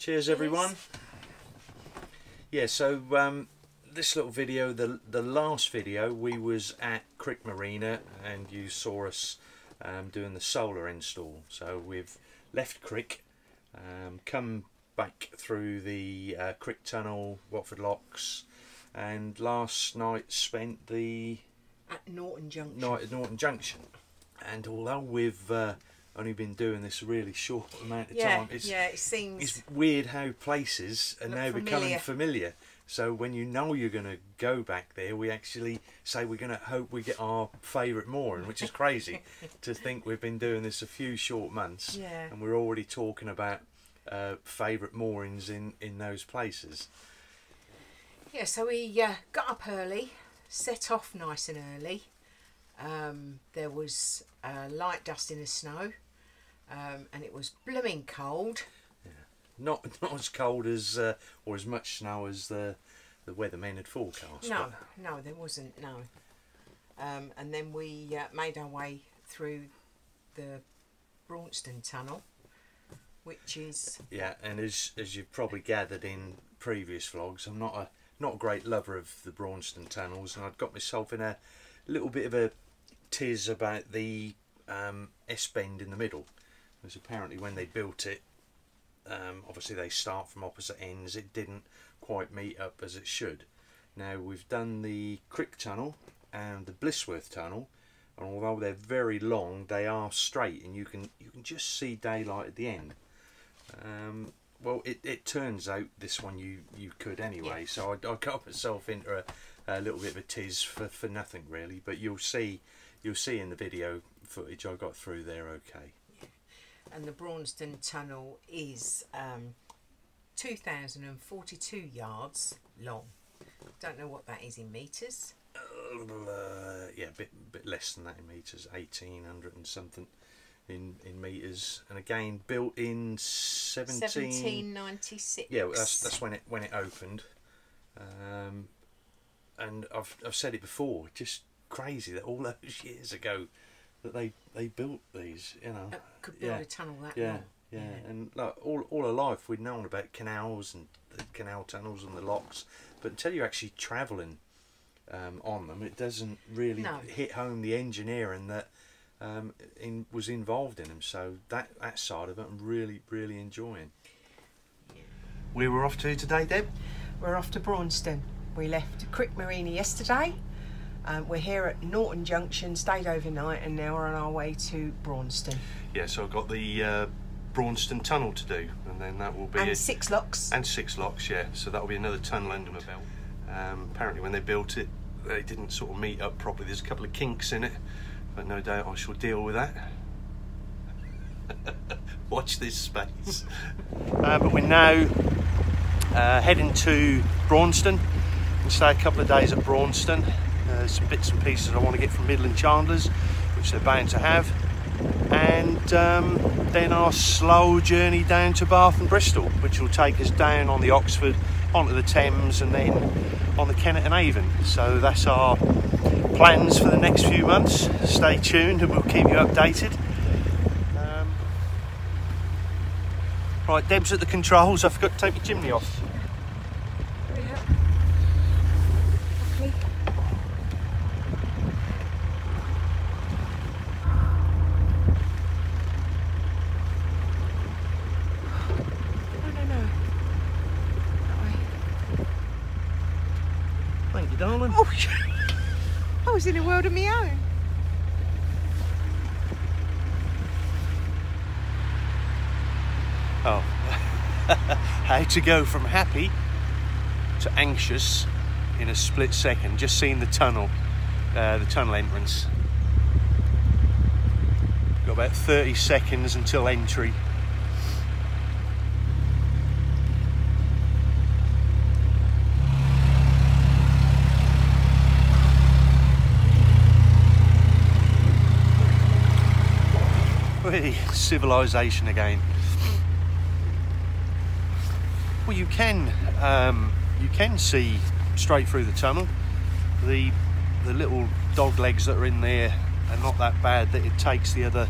Cheers everyone. Yeah, so this little video, the last video, we was at Crick Marina and you saw us doing the solar install. So we've left Crick, come back through the Crick Tunnel, Watford Locks, and last night spent the at Norton Junction. Night at Norton Junction. And although we've only been doing this a really short amount of time, it seems it's weird how places are now becoming familiar. So when you know you're going to go back there, we actually say we're going to hope we get our favourite mooring, which is crazy to think we've been doing this a few short months, and we're already talking about favourite moorings in those places. Yeah, so we got up early, set off nice and early. There was light dust in the snow, and it was blooming cold. Yeah. Not as cold as or as much snow as the weathermen had forecast. No, there wasn't. No. And then we made our way through the Braunston Tunnel, which is and as you've probably gathered in previous vlogs, I'm not a great lover of the Braunston tunnels, and I'd got myself in a little bit of a tiz about the S-bend in the middle, because apparently when they built it, obviously they start from opposite ends. It didn't quite meet up as it should. Now we've done the Crick Tunnel and the Blissworth Tunnel, and although they're very long, they are straight, and you can just see daylight at the end. Well, it turns out this one you could anyway, so I got myself into a little bit of a tiz for nothing really, but you'll see in the video footage I got through there okay. Yeah. And the Braunston Tunnel is 2,042 yards long. Don't know what that is in metres. Yeah, a bit less than that in metres, 1,800 and something in metres, and again built in 1796. Yeah, that's when it opened. And I've said it before, just crazy that all those years ago that they built these, you know. Could build a tunnel that long. Yeah, and like all our life we'd known about canals and the canal tunnels and the locks, but until you're actually travelling on them, it doesn't really hit home the engineering that was involved in them. So that side of it I'm really enjoying. We were off to today, Deb? We're off to Braunston. We left Crick Marina yesterday. We're here at Norton Junction, stayed overnight, and now we're on our way to Braunston. Yeah, so I've got the Braunston Tunnel to do, and then that will be... And 6 locks. And 6 locks, yeah. So that'll be another tunnel under my belt. Apparently when they built it, they didn't sort of meet up properly. There's a couple of kinks in it, but no doubt I shall deal with that. Watch this space. But we're now heading to Braunston. We'll stay a couple of days at Braunston. Some bits and pieces I want to get from Midland Chandlers, which they're bound to have, and then our slow journey down to Bath and Bristol, which will take us down on the Oxford, onto the Thames, and then on the Kennet and Avon. So that's our plans for the next few months. Stay tuned and we'll keep you updated. Right, Deb's at the controls. I forgot to take my chimney off. Thank you, darling. Oh, I was in a world of my own. Oh, how to go from happy to anxious in a split second. Just seeing the tunnel entrance. Got about 30 seconds until entry. Civilization again. Well, you can see straight through the tunnel. The little dog legs that are in there are not that bad that it takes the other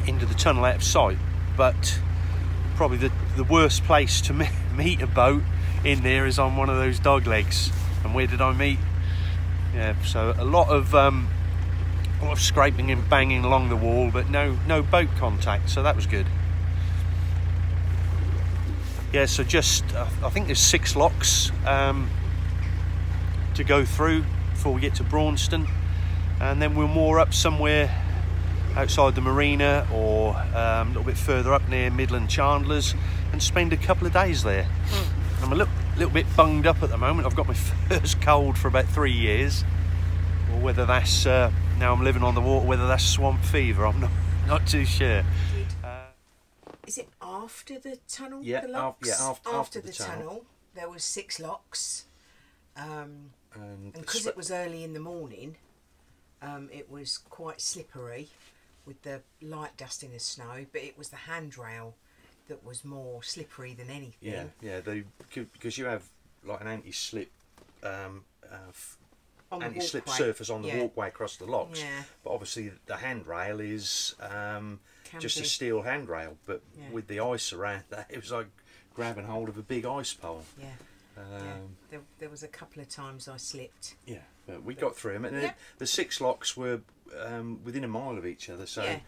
into the tunnel out of sight, but probably the worst place to meet a boat in there is on one of those dog legs. And where did I meet? Yeah, so a lot of scraping and banging along the wall, but no boat contact, so that was good. Yeah, so just I think there's 6 locks to go through before we get to Braunston, and then we'll moor up somewhere outside the marina or a little bit further up near Midland Chandler's and spend a couple of days there. I'm a little bit bunged up at the moment. I've got my first cold for about 3 years, or whether that's now I'm living on the water, whether that's swamp fever, I'm not too sure. Is it after the tunnel? Yeah, the locks? after the the tunnel. tunnel. There was 6 locks, and because it was early in the morning, it was quite slippery with the light dust in the snow. But it was the handrail that was more slippery than anything. Yeah. Because you have like an anti-slip surface on the walkway across the locks. Yeah. But obviously the handrail is just a steel handrail. But with the ice around that, it was like grabbing hold of a big ice pole. Yeah. There was a couple of times I slipped. Yeah, but we got through them, and the 6 locks were within a mile of each other. So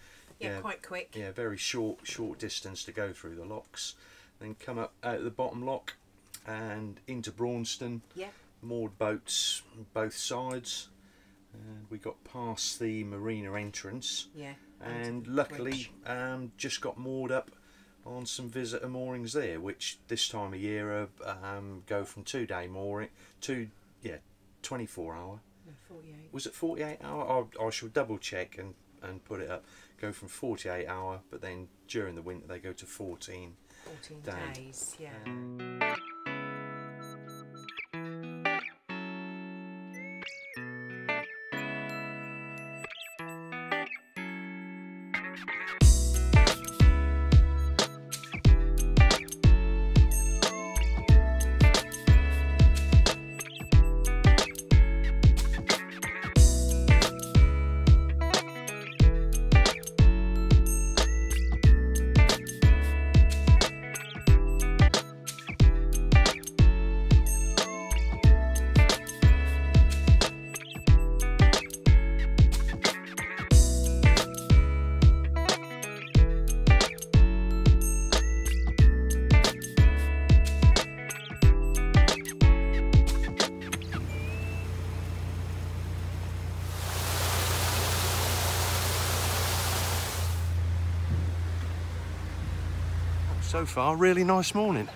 quite quick. Yeah, very short distance to go through the locks. Then come up out of the bottom lock and into Braunston. Yeah. Moored boats on both sides, and we got past the marina entrance. Yeah. And luckily, just got moored up on some visitor moorings there, which this time of year go from 2-day mooring to 24 hour. No, 48. Was it 48 hour? I shall double check and put it up. Go from 48 hour, but then during the winter they go to 14 days. Yeah. So far, really nice morning.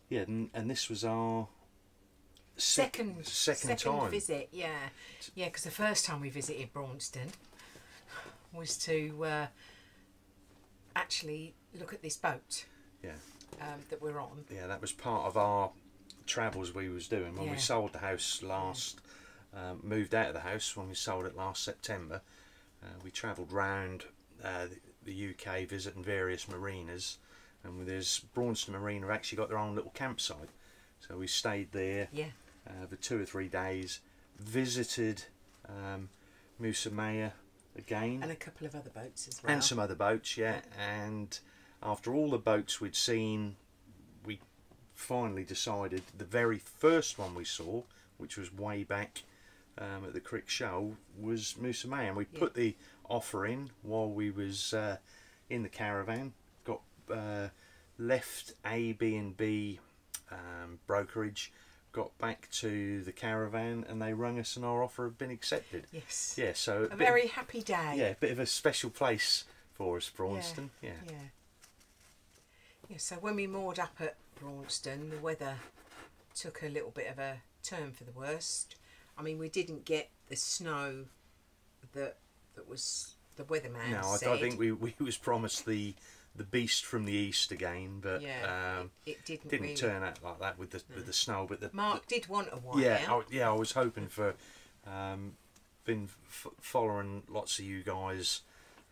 Yeah, and this was our second time visit. Yeah, because the first time we visited Braunston was to actually look at this boat. Yeah. That we're on. Yeah, that was part of our travels we was doing when we sold the house last. Moved out of the house when we sold it last September. We travelled round the UK visiting various marinas, and there's Braunston Marina have actually got their own little campsite, so we stayed there for 2 or 3 days, visited Moosamaya again, and a couple of other boats as well, and some other boats, and after all the boats we'd seen, we finally decided the very first one we saw, which was way back at the Crick Shoal, was Moosamaya, and we put the offer in while we was in the caravan. Got left A, B and B brokerage, got back to the caravan, and they rung us and our offer had been accepted. Yes. Yeah, so a very happy day. Yeah, a bit of a special place for us, Braunston. Yeah. So when we moored up at Braunston, the weather took a little bit of a turn for the worst. I mean, we didn't get the snow that was the weatherman said. I think we was promised the beast from the east again, but it didn't really turn out like that with the snow. But Mark did want a white. I was hoping for. Been following lots of you guys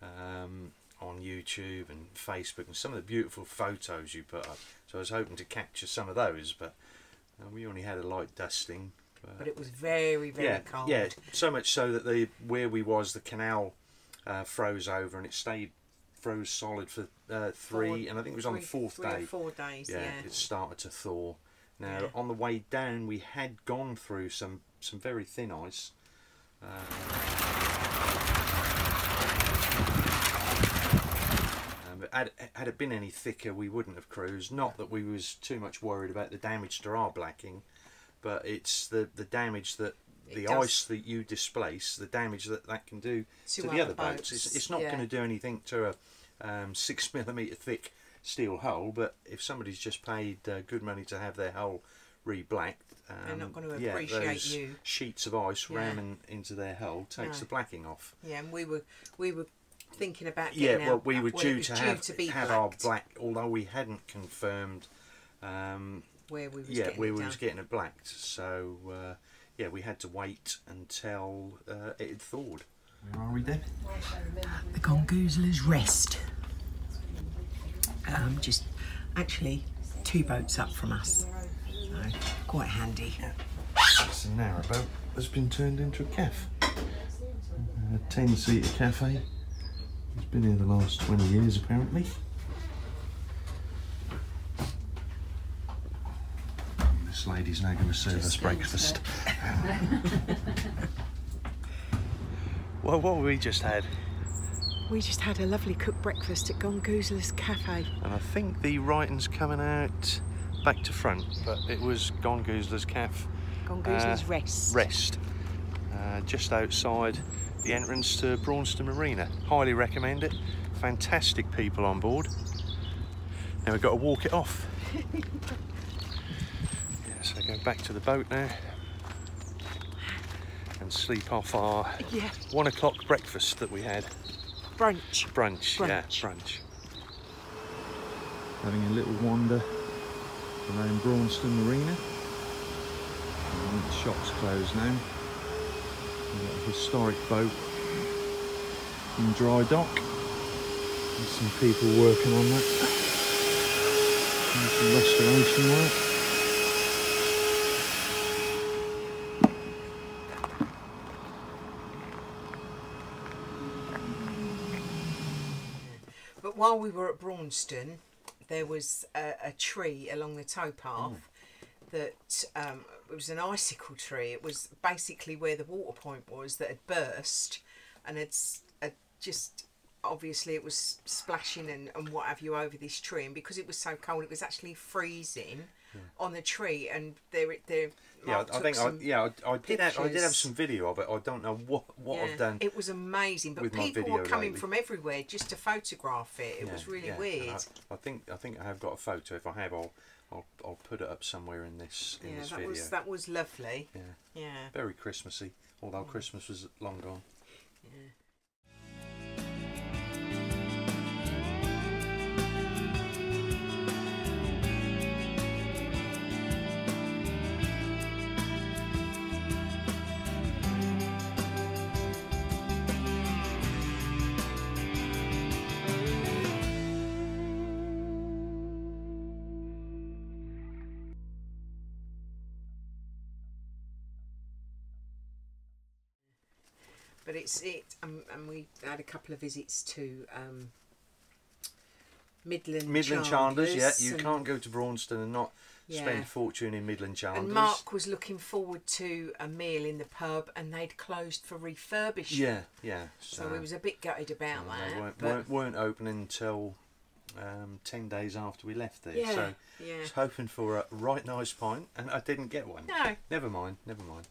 on YouTube and Facebook, and some of the beautiful photos you put up. So I was hoping to capture some of those, but we only had a light dusting. But it was very cold. Yeah, so much so that where we was, the canal froze over, and it froze solid for 3, and I think it was on the 4th day. 4 days. Yeah, it started to thaw. Now on the way down, we had gone through some very thin ice. But had it been any thicker, we wouldn't have cruised. Not that we was too much worried about the damage to our blacking, but it's the damage that the ice that you displace, the damage that can do to the other boats. It's not going to do anything to a 6mm thick steel hull, but if somebody's just paid good money to have their hull re-blacked, they're not going to appreciate those you. Sheets of ice ramming into their hull takes the blacking off. Yeah, and we were thinking about getting well, we were due to have our black, although we hadn't confirmed where we was getting it blacked. So we had to wait until it had thawed. Where are we then? The Gongoozler's Rest. Just actually 2 boats up from us, so quite handy. It's a narrowboat that's been turned into a cafe. A 10-seater cafe. It's been here the last 20 years apparently. This lady's now going to serve us breakfast. Well, what we just had? We just had a lovely cooked breakfast at Gongoozler's Cafe. And I think the writing's coming out back to front, but it was Gongoozler's Cafe. Gongoozler's Rest. Just outside the entrance to Braunston Marina. Highly recommend it. Fantastic people on board. Now we've got to walk it off. So go back to the boat now and sleep off our 1 o'clock breakfast that we had. Brunch. Having a little wander around Braunston Marina. And the shop's closed now. We've got a historic boat in dry dock. There's some people working on that. And some restoration work. But while we were at Braunston, there was a tree along the towpath that it was an icicle tree. It was basically where the water point was that had burst, and it's just obviously it was splashing and what have you over this tree, and because it was so cold it was actually freezing. on the tree, and they're Yeah, I think I did have some video of it. I don't know what yeah, I've done. It was amazing, but with my people video were coming lately. from everywhere just to photograph it. It was really weird. And I think I have got a photo. If I have, I'll put it up somewhere in this video. That was lovely. Yeah, Yeah. very Christmassy. Although Christmas was long gone. Yeah. But and we had a couple of visits to Midland Chandlers. Yeah, you can't go to Braunston and not spend fortune in Midland Chandlers. And Mark was looking forward to a meal in the pub, and they'd closed for refurbishment. Yeah, yeah. So he was a bit gutted about that. They weren't open until 10 days after we left there. Yeah, so yeah. I was hoping for a right nice pint, and I didn't get one. No. Never mind. Never mind.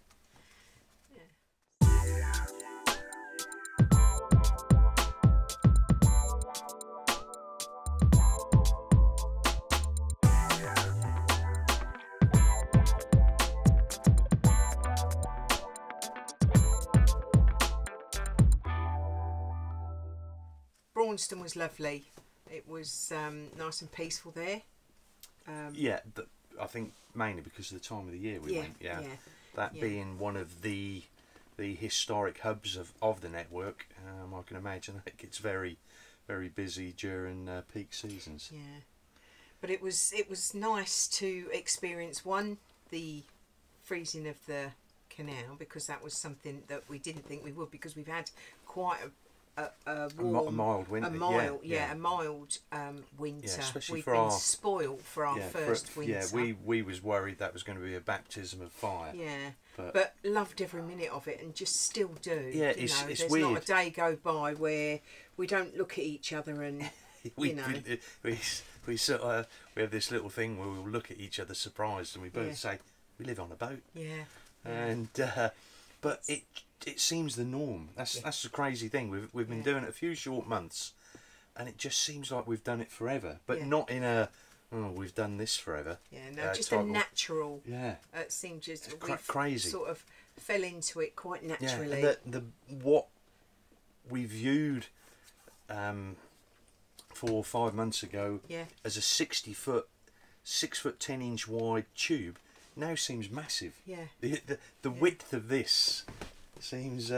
Braunston was lovely. It was nice and peaceful there. I think mainly because of the time of the year we went. Yeah. That being one of the historic hubs of the network, I can imagine that it gets very, very busy during peak seasons. Yeah, but it was nice to experience the freezing of the canal, because that was something that we didn't think we would, because we've had quite a warm, a mild winter. a mild winter. Yeah, especially we've for been our spoiled for our first winter. Yeah, we was worried that was going to be a baptism of fire. Yeah, but loved every minute of it, and just still do. Yeah, it's there's weird. Not not a day go by where we don't look at each other and we sort of we have this little thing where we'll look at each other surprised, and we both say we live on a boat. Yeah. And but it seems the norm. That's the crazy thing. We've been doing it a few short months, and it just seems like we've done it forever. But not in a we've done this forever. Yeah, no, just a natural. Yeah. It seems just crazy. Sort of fell into it quite naturally. Yeah, and what we viewed 4 or 5 months ago as a 60-foot, 6-foot 10-inch wide tube now seems massive. Yeah. The width of this seems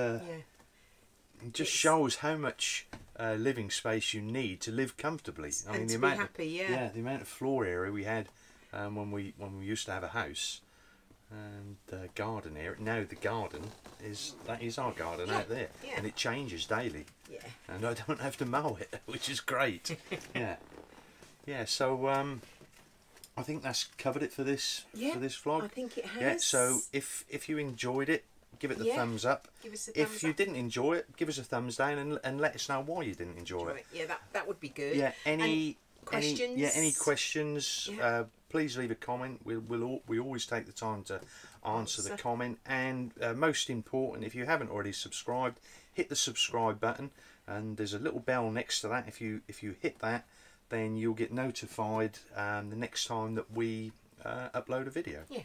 just shows how much living space you need to live comfortably. I mean, the amount the amount of floor area we had when we used to have a house and garden area. Now the garden is our garden out there, and it changes daily. Yeah. And I don't have to mow it, which is great. Yeah. So I think that's covered it for this vlog. I think it has. Yeah. So if you enjoyed it, give it the thumbs up. Give us a thumbs if you didn't enjoy it, give us a thumbs down and let us know why you didn't enjoy it. Yeah, that would be good. Yeah. Any questions? Any questions? Yeah. Please leave a comment. We always take the time to answer the comment. And most important, if you haven't already subscribed, hit the subscribe button. And there's a little bell next to that. If you hit that, then you'll get notified the next time that we upload a video. Yeah.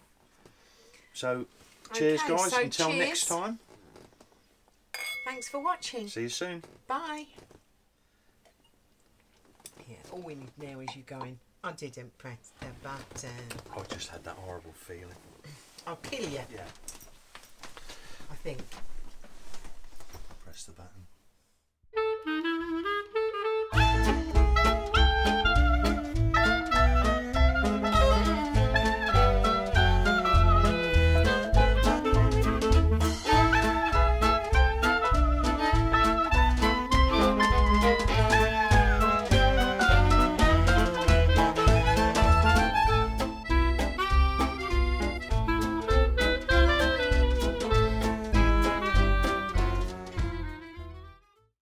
So, cheers, guys. So until next time. Thanks for watching. See you soon. Bye. Yeah, all we need now is you going, I didn't press the button. I just had that horrible feeling. I'll kill you. Yeah. I think. Press the button.